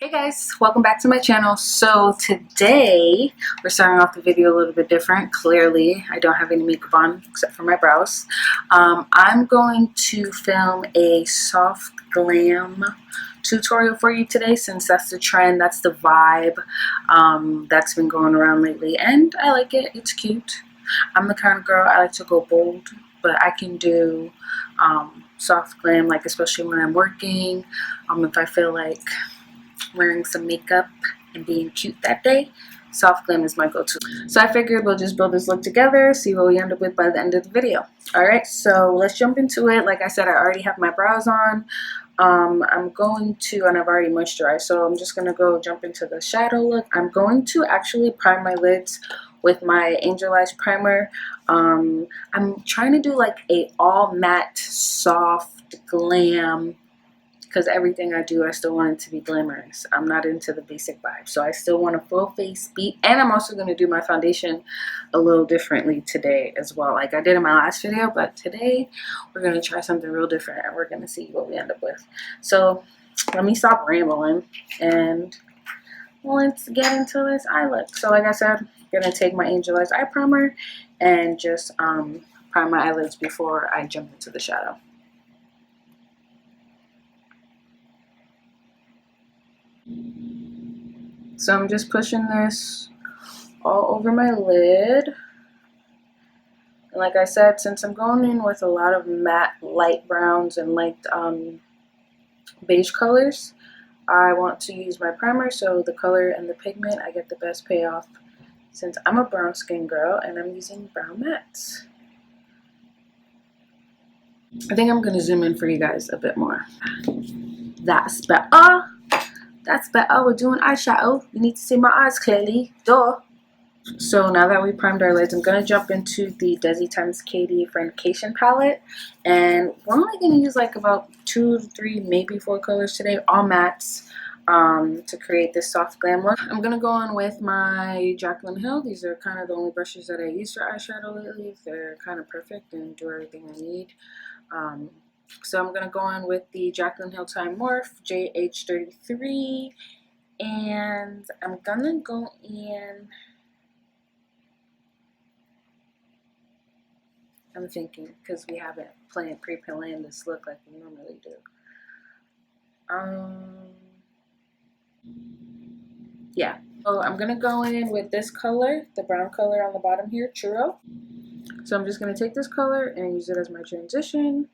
Hey guys, welcome back to my channel. So today we're starting off the video a little bit different. Clearly I don't have any makeup on except for my brows. I'm going to film a soft glam tutorial for you today, since that's the trend, that's the vibe that's been going around lately, and I like it. It's cute. I'm the kind of girl, I like to go bold, but I can do soft glam, like especially when I'm working, if I feel like wearing some makeup and being cute that day. Soft glam is my go-to. So I figured we'll just build this look together, see what we end up with by the end of the video. Alright, so let's jump into it. Like I said, I already have my brows on. I'm going to, and I've already moisturized, so I'm just going to go jump into the shadow look. I'm going to actually prime my lids with my Angel Eyes primer. I'm trying to do like a all matte soft glam, because everything I do, I still want it to be glamorous. I'm not into the basic vibe, so I still want a full face beat. And I'm also going to do my foundation a little differently today as well, like I did in my last video. But today we're going to try something real different, and we're going to see what we end up with. So let me stop rambling and let's get into this eye look. So like I said, I'm going to take my Angel Eyes eye primer and just prime my eyelids before I jump into the shadow. So I'm just pushing this all over my lid. And like I said, since I'm going in with a lot of matte light browns and light beige colors, I want to use my primer so the color and the pigment, I get the best payoff, since I'm a brown skin girl and I'm using brown mattes. I think I'm going to zoom in for you guys a bit more. That's better. That's better. We're doing eyeshadow. You need to see my eyes clearly. Duh. So now that we primed our lids, I'm going to jump into the DESI x KATY FRIENDCATION palette. And we're only going to use like about 2 to 3, maybe 4 colors today, all mattes, to create this soft glam look. I'm going to go on with my Jaclyn Hill. These are kind of the only brushes that I use for eyeshadow lately. They're kind of perfect and do everything I need. So I'm going to go on with the Jaclyn Hill Time Morph JH33, and I'm going to go in, I'm thinking, because we haven't pre-planned this look like we normally do. Yeah, so I'm going to go in with this color, the brown color on the bottom here, Churro. So I'm just going to take this color and use it as my transition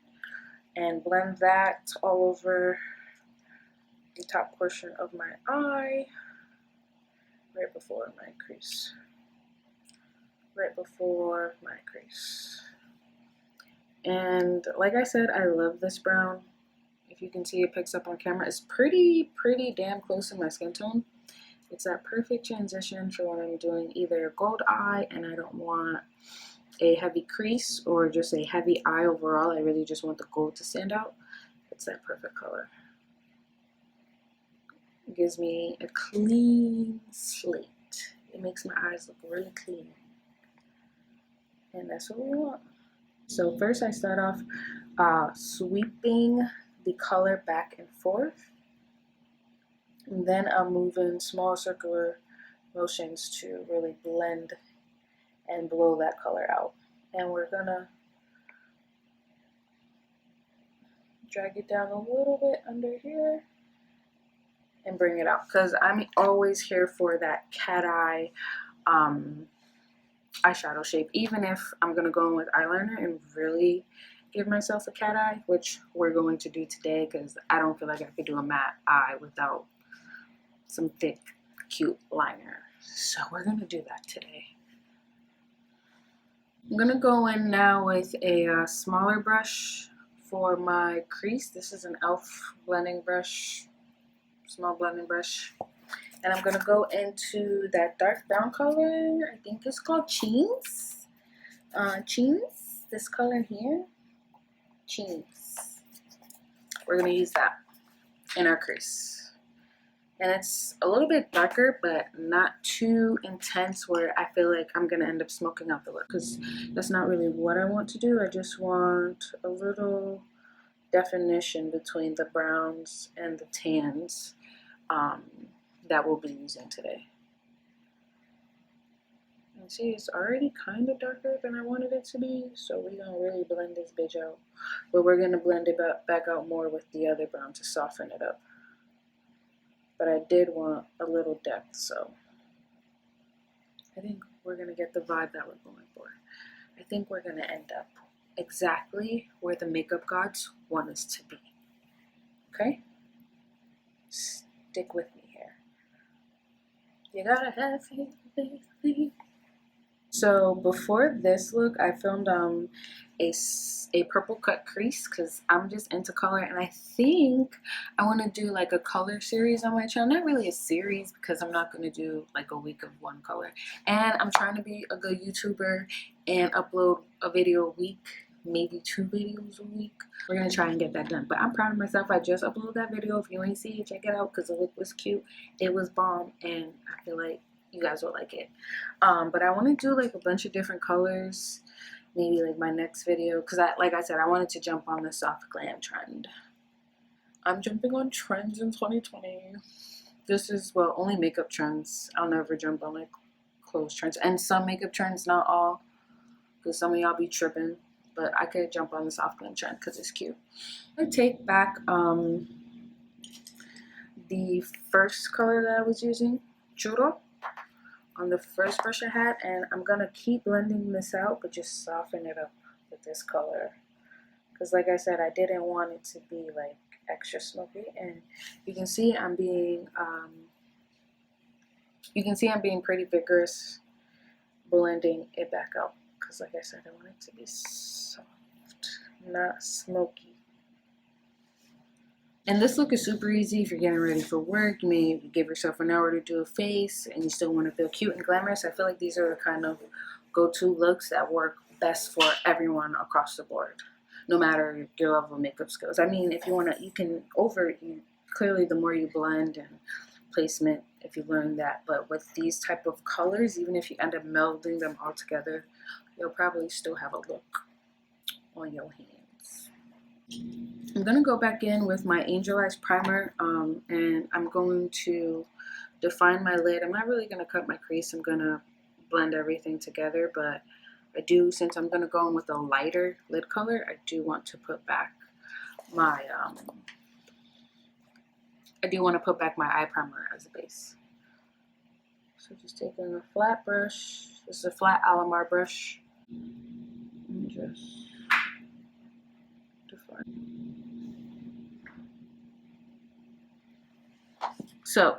and blend that all over the top portion of my eye, right before my crease. Right before my crease. And like I said, I love this brown. If you can see, it picks up on camera. It's pretty damn close to my skin tone. It's that perfect transition for when I'm doing either a gold eye and I don't want a heavy crease or just a heavy eye overall. I really just want the gold to stand out. It's that perfect color. It gives me a clean slate. It makes my eyes look really clean. And that's what we want. So first I start off sweeping the color back and forth. And then I'll move in small circular motions to really blend and blow that color out. And we're gonna drag it down a little bit under here and bring it out, because I'm always here for that cat eye eyeshadow shape, even if I'm gonna go in with eyeliner and really give myself a cat eye, which we're going to do today, because I don't feel like I could do a matte eye without some thick cute liner. So we're gonna do that today. I'm going to go in now with a smaller brush for my crease. This is an e.l.f. blending brush, small blending brush. And I'm going to go into that dark brown color. I think it's called Cheese. Cheese, this color here. Cheese. We're going to use that in our crease. And it's a little bit darker, but not too intense where I feel like I'm going to end up smoking out the look, because that's not really what I want to do. I just want a little definition between the browns and the tans. that we'll be using today. And see, it's already kind of darker than I wanted it to be, so we're gonna really blend this bitch out. But we're gonna blend it back out more with the other brown to soften it up. But I did want a little depth, so I think we're gonna get the vibe that we're going for. I think we're gonna end up exactly where the makeup gods want us to be. Okay? Stick with me here. You gotta have faith. So before this look, I filmed a purple cut crease because I'm just into color, and I think I want to do like a color series on my channel. Not really a series because I'm not going to do like a week of one color, and I'm trying to be a good YouTuber and upload a video a week, maybe 2 videos a week. We're gonna try and get that done, but I'm proud of myself. I just uploaded that video. If you ain't see it, check it out because the look was cute, it was bomb, and I feel like you guys will like it. But I want to do like a bunch of different colors, maybe like my next video, because like I said, I wanted to jump on the soft glam trend. I'm jumping on trends in 2020. This is, well, only makeup trends. I'll never jump on like clothes trends, and some makeup trends, not all, because some of y'all be tripping. But I could jump on the soft glam trend because it's cute. I'm gonna take back the first color that I was using, churro, on the first brush I had, and I'm gonna keep blending this out, but just soften it up with this color. Because like I said, I didn't want it to be like extra smoky, and you can see I'm being pretty vigorous blending it back out. Because like I said, I want it to be soft, not smoky. And this look is super easy if you're getting ready for work. You may give yourself an hour to do a face and you still want to feel cute and glamorous. I feel like these are the kind of go-to looks that work best for everyone across the board, no matter your level of makeup skills. I mean, if you want to, you can clearly the more you blend and placement, if you learn that. But with these type of colors, even if you end up melding them all together, you'll probably still have a look on your hands. I'm going to go back in with my Angel Eyes primer, and I'm going to define my lid. I'm not really going to cut my crease. I'm going to blend everything together, but I do, since I'm going to go in with a lighter lid color, I do want to put back my eye primer as a base. So just taking a flat brush. This is a flat Alamar brush. And just define. So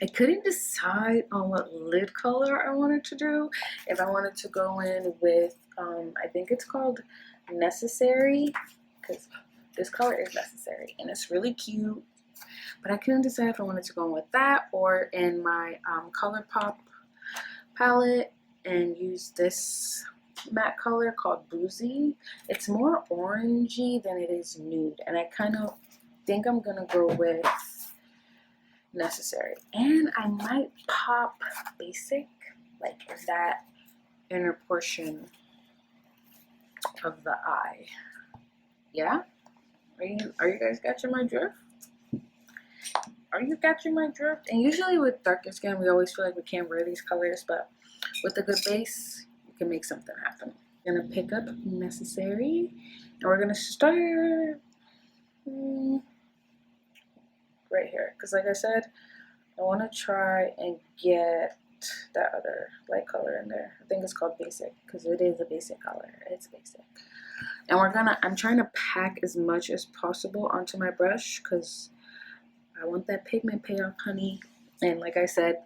I couldn't decide on what lid color I wanted to do. If I wanted to go in with, I think it's called Necessary, because this color is Necessary and it's really cute. But I couldn't decide if I wanted to go in with that or in my ColourPop palette and use this matte color called Boozy. It's more orangey than it is nude, and I kind of think I'm gonna go with Necessary. And I might pop Basic, like that inner portion of the eye. Yeah? Are you guys catching my drift? Are you catching my drift? And usually with darker skin, we always feel like we can't wear these colors, but with a good base, you can make something happen. I'm gonna pick up Necessary, and we're gonna start right here, because like I said, I want to try and get that other light color in there. I think it's called Basic, because it is a basic color. It's basic. And I'm trying to pack as much as possible onto my brush, because I want that pigment payoff, honey. And like I said,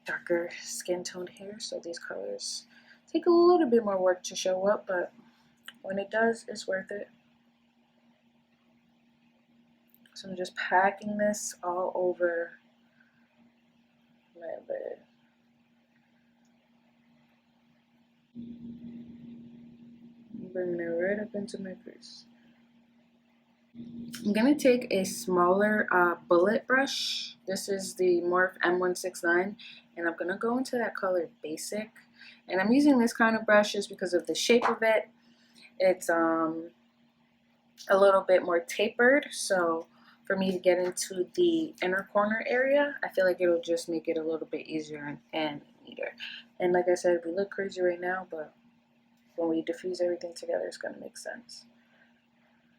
darker skin toned hair, so these colors take a little bit more work to show up, but when it does, it's worth it. So I'm just packing this all over my lid. Bringing it right up into my crease. I'm going to take a smaller bullet brush. This is the Morphe M169, and I'm going to go into that color Basic. And I'm using this kind of brush just because of the shape of it. It's a little bit more tapered, so for me to get into the inner corner area. I feel like it'll just make it a little bit easier and neater. And like I said, we look crazy right now, but when we diffuse everything together, it's going to make sense.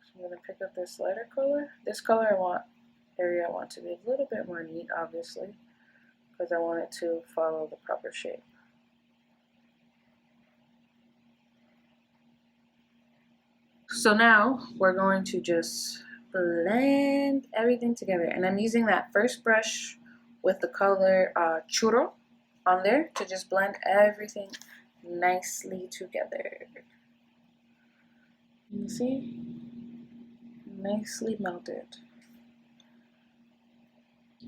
So I'm going to pick up this lighter color. This color I want to be a little bit more neat, obviously, because I want it to follow the proper shape. So now we're going to just blend everything together, and I'm using that first brush with the color churro on there to just blend everything nicely together. You see? Nicely melted.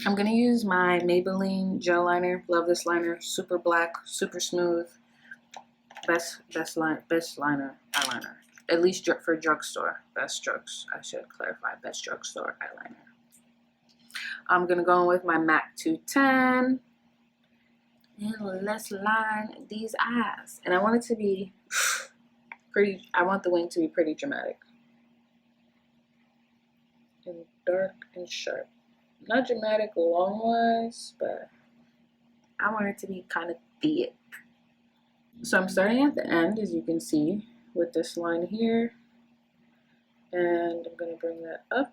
I'm gonna use my Maybelline gel liner. Love this liner. Super black, super smooth. Best liner eyeliner. At least for drugstore. Best drugs. I should clarify. Best drugstore eyeliner. I'm gonna go in with my MAC 210. And let's line these eyes. And I want it to be pretty. I want the wing to be pretty dramatic. And dark and sharp. Not dramatic long wise, but I want it to be kind of thick. So I'm starting at the end, as you can see, with this line here, and I'm going to bring that up.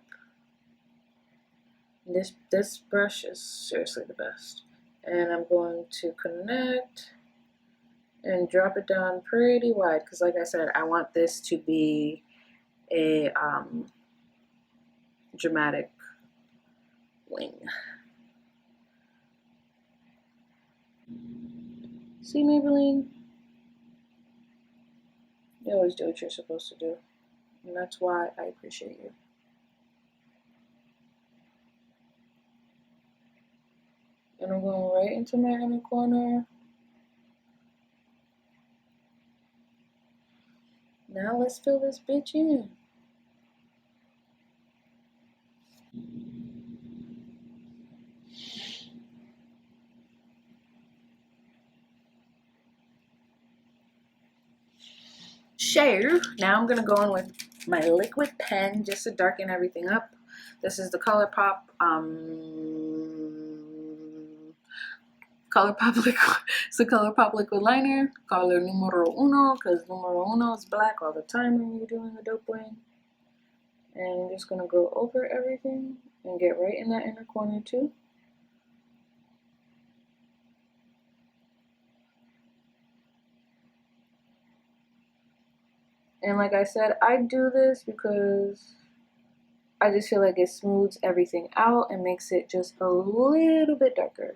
This brush is seriously the best, and I'm going to connect and drop it down pretty wide, because like I said, I want this to be a dramatic wing. See, Maybelline? You always do what you're supposed to do, and that's why I appreciate you. And I'm going right into my inner corner. Now let's fill this bitch in. So now I'm gonna go in with my liquid pen just to darken everything up. This is the ColourPop liquid. It's the ColourPop liquid liner, color numero uno, because numero uno is black all the time when you're doing a dope wing. And I'm just gonna go over everything and get right in that inner corner too. And like I said, I do this because I just feel like it smooths everything out and makes it just a little bit darker.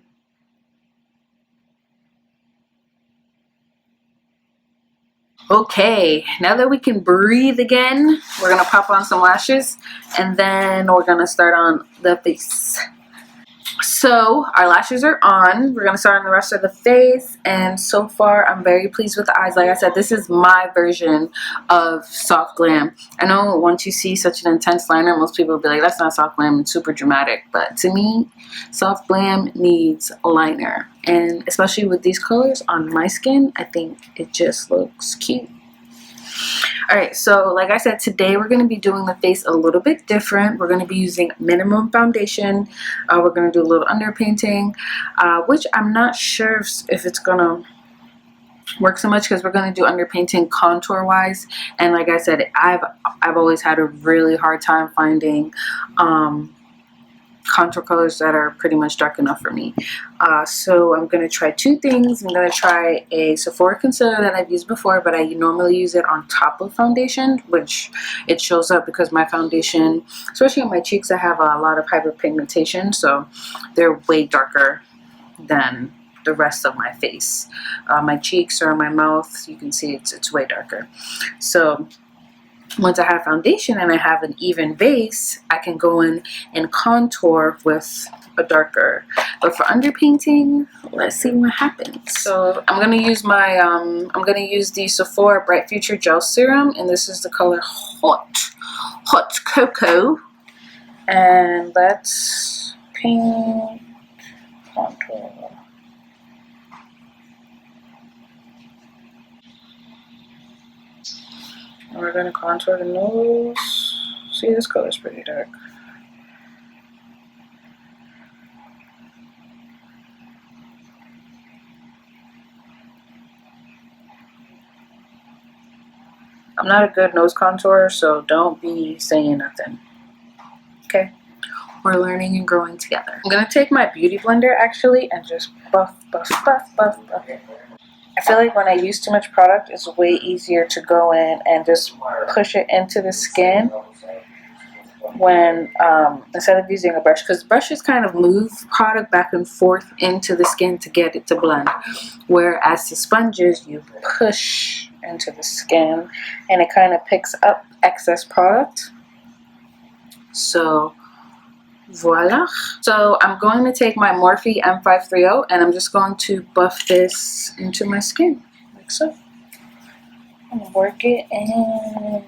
Okay, now that we can breathe again, we're gonna pop on some lashes and then we're gonna start on the face. So our lashes are on. We're gonna start on the rest of the face, and so far I'm very pleased with the eyes. Like I said, this is my version of soft glam. I know once you see such an intense liner, most people will be like, that's not soft glam, it's super dramatic. But to me, soft glam needs a liner, and especially with these colors on my skin, I think it just looks cute. Alright, so like I said, today we're going to be doing the face a little bit different. We're going to be using minimum foundation. We're going to do a little underpainting, which I'm not sure if it's going to work so much, because we're going to do underpainting contour wise. And like I said, I've always had a really hard time finding contour colors that are pretty much dark enough for me. So I'm going to try two things. I'm going to try a Sephora concealer that I've used before, but I normally use it on top of foundation, which it shows up because my foundation, especially on my cheeks, I have a lot of hyperpigmentation, so they're way darker than the rest of my face. My cheeks or my mouth, you can see it's way darker. So once I have foundation and I have an even base, I can go in and contour with a darker. But for underpainting, let's see what happens. So I'm gonna use my I'm gonna use the Sephora Bright Future Gel Serum, and this is the color Hot Cocoa. And let's paint contour. And we're going to contour the nose. See, this color is pretty dark. I'm not a good nose contourer, so don't be saying nothing. Okay? We're learning and growing together. I'm gonna take my beauty blender actually and just buff, buff, buff, buff, buff. I feel like when I use too much product, it's way easier to go in and just push it into the skin when instead of using a brush, because brushes kind of move product back and forth into the skin to get it to blend, whereas the sponges you push into the skin and it kind of picks up excess product. So voila. So I'm going to take my Morphe M530 and I'm just going to buff this into my skin like so. I'm gonna work it in.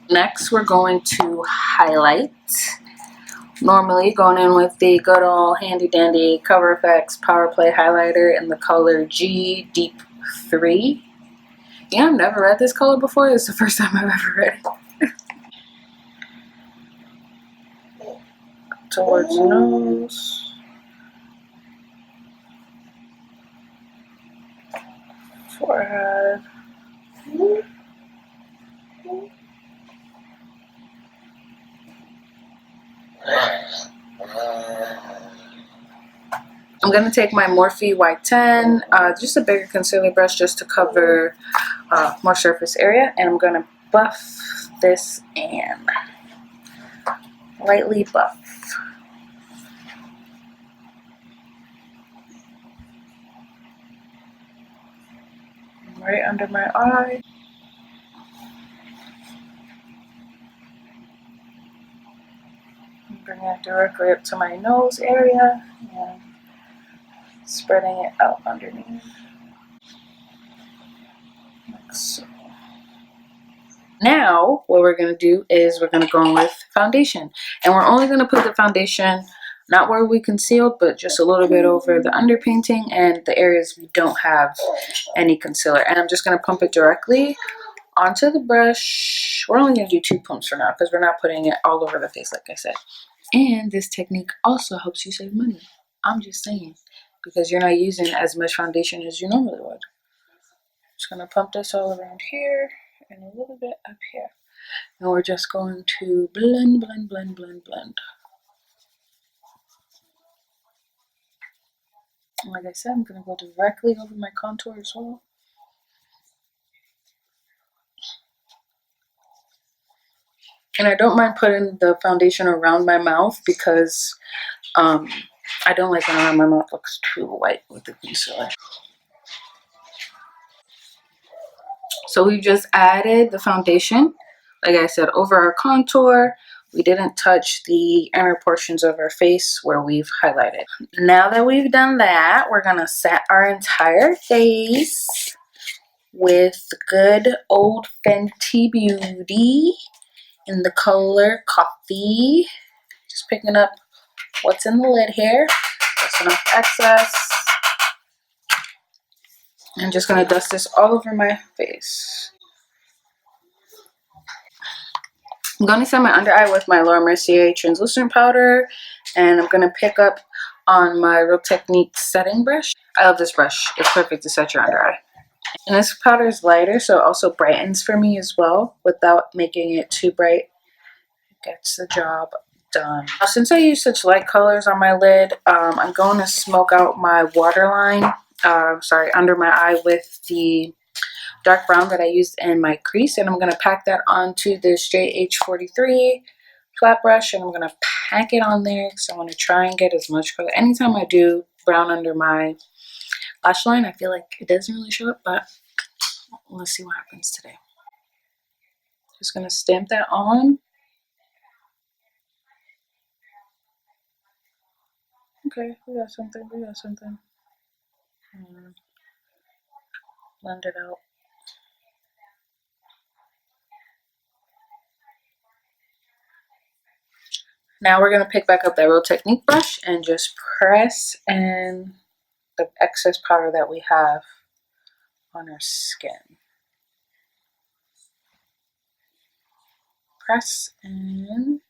Next, we're going to highlight. Normally going in with the good old handy dandy Cover FX Power Play highlighter in the color G Deep 3. Yeah, I've never read this color before. This is the first time I've ever read it. Towards the nose. Forehead. I'm going to take my Morphe Y10, just a bigger concealer brush just to cover more surface area, and I'm going to buff this in. Lightly buff. Right under my eye. Bring it directly up to my nose area and spreading it out underneath. Like so. Now, what we're going to do is we're going to go in with foundation. And we're only going to put the foundation not where we concealed, but just a little bit over the underpainting and the areas we don't have any concealer. And I'm just going to pump it directly onto the brush. We're only going to do 2 pumps for now because we're not putting it all over the face like I said. And this technique also helps you save money. I'm just saying, because you're not using as much foundation as you normally would. Just going to pump this all around here and a little bit up here. And we're just going to blend, blend, blend, blend, blend. And like I said, I'm going to go directly over my contour as well. And I don't mind putting the foundation around my mouth because I don't like when around my mouth looks too white with the concealer. So we've just added the foundation, like I said, over our contour. We didn't touch the inner portions of our face where we've highlighted. Now that we've done that, we're going to set our entire face with good old Fenty Beauty in the color Coffee. Just picking up what's in the lid here. Just enough excess. I'm just going to dust this all over my face. I'm going to set my under eye with my Mercier translucent powder, and I'm going to pick up on my Real Technique setting brush. I love this brush. It's perfect to set your under eye. And this powder is lighter, so it also brightens for me as well without making it too bright. It gets the job done. Now, since I use such light colors on my lid, I'm going to smoke out my waterline, under my eye with the dark brown that I used in my crease, and I'm going to pack that onto this JH43 flat brush, and I'm going to pack it on there because I want to try and get as much color. Anytime I do brown under my lash line, I feel like it doesn't really show up, but let's see what happens today. Just going to stamp that on. Okay, we got something, we got something. Blend it out. Now we're going to pick back up that Real Technique brush and just press in the excess powder that we have on our skin. Press in.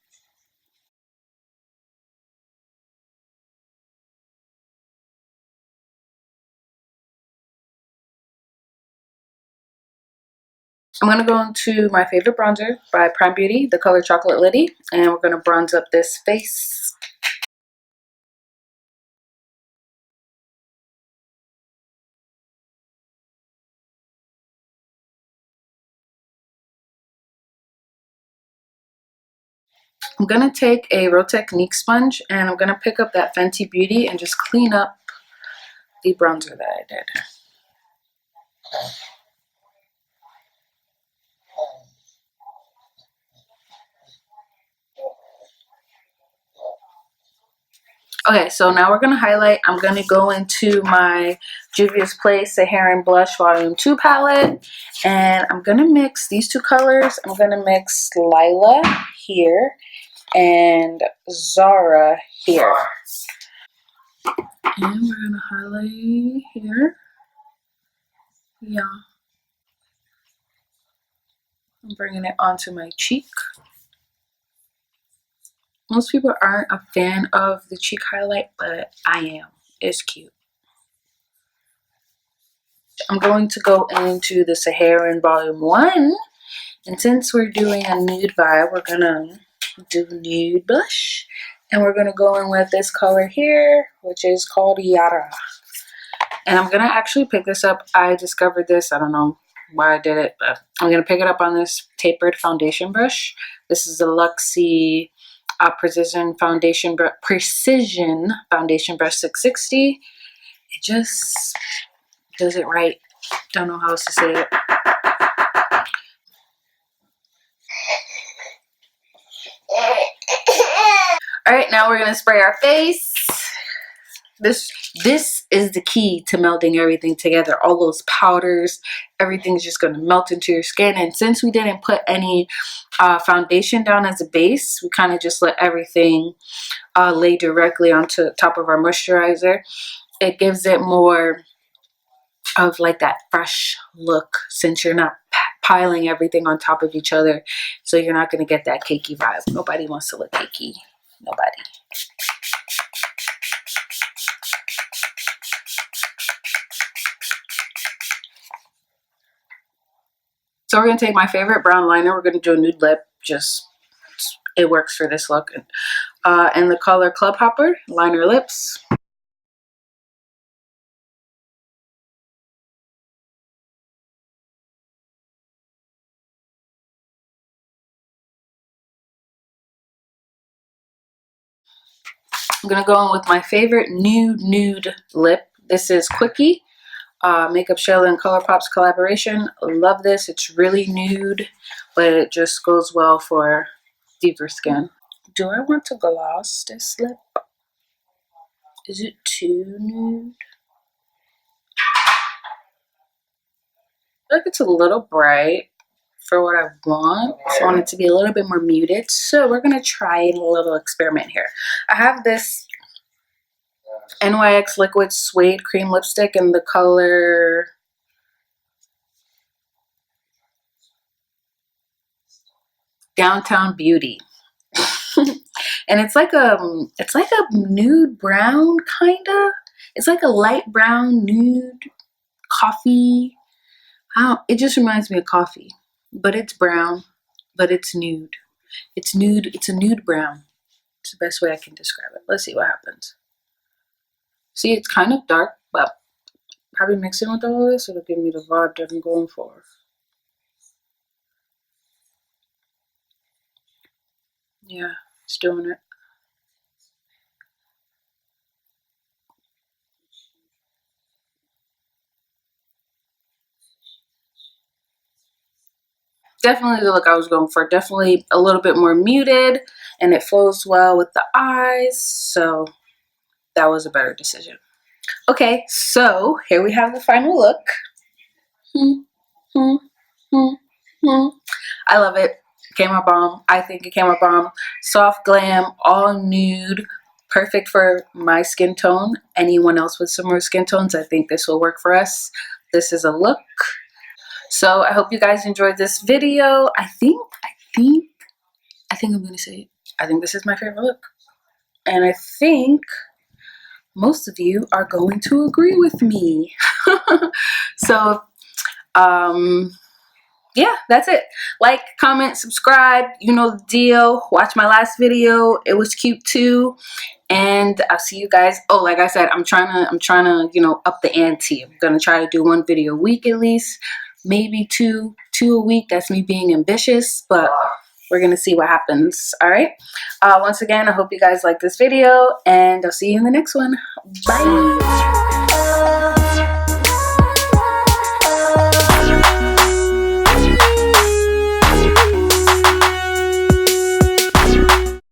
I'm going to go into my favorite bronzer by Prime Beauty, the color Chocolate Litty, and we're going to bronze up this face. I'm going to take a Real Technique sponge and I'm going to pick up that Fenty Beauty and just clean up the bronzer that I did. Okay, so now we're going to highlight. I'm going to go into my Juvia's Place Saharan Blush Volume 2 palette, and I'm going to mix these two colors. I'm going to mix Lila here and ZARA here. And we're going to highlight here. Yeah. I'm bringing it onto my cheek. Most people aren't a fan of the cheek highlight, but I am. It's cute. I'm going to go into the Saharan Volume 1. And since we're doing a nude vibe, we're going to do nude blush. And we're going to go in with this color here, which is called Yara. And I'm going to actually pick this up. I discovered this. I don't know why I did it, but I'm going to pick it up on this tapered foundation brush. This is the Luxie Precision Foundation Brush 660. It just does it right. Don't know how else to say it. All right, now we're going to spray our face. This is the key to melting everything together. All those powders, everything's just going to melt into your skin. And since we didn't put any foundation down as a base, we kind of just let everything lay directly onto top of our moisturizer. It gives it more of like that fresh look since you're not piling everything on top of each other. So you're not going to get that cakey vibe. Nobody wants to look cakey. Nobody. So we're going to take my favorite brown liner. We're going to do a nude lip. Just, it works for this look. And the color Club Hopper, liner lips. I'm going to go in with my favorite nude lip. This is Quickie. Makeup Shell and ColourPop's collaboration. Love this. It's really nude, but it just goes well for deeper skin. Do I want to gloss this lip? Is it too nude? I feel like it's a little bright for what I want. So I want it to be a little bit more muted. So we're going to try a little experiment here. I have this NYX Liquid Suede Cream Lipstick in the color Downtown Beauty. And it's like a nude brown kinda. It's like a light brown nude coffee. It just reminds me of coffee, but it's brown, but it's nude. It's nude. It's a nude brown. It's the best way I can describe it. Let's see what happens. See, it's kind of dark, but probably mixing with all of this, it'll give me the vibe that I'm going for. Yeah, it's doing it. Definitely the look I was going for. Definitely a little bit more muted, and it flows well with the eyes. So that was a better decision. Okay, so here we have the final look. I love it. Came out bomb. I think it came out bomb. Soft glam, all nude, perfect for my skin tone. Anyone else with similar skin tones, I think this will work for us. This is a look. So I hope you guys enjoyed this video. I think I'm gonna say it. I think this is my favorite look. And I think most of you are going to agree with me. So yeah, that's it. Like, comment, subscribe. You know the deal. Watch my last video. It was cute too. And I'll see you guys. Oh, like I said, I'm trying to, you know, up the ante. I'm gonna try to do 1 video a week at least, maybe two a week. That's me being ambitious, but we're gonna see what happens. All right. Once again, I hope you guys like this video, and I'll see you in the next one. Bye.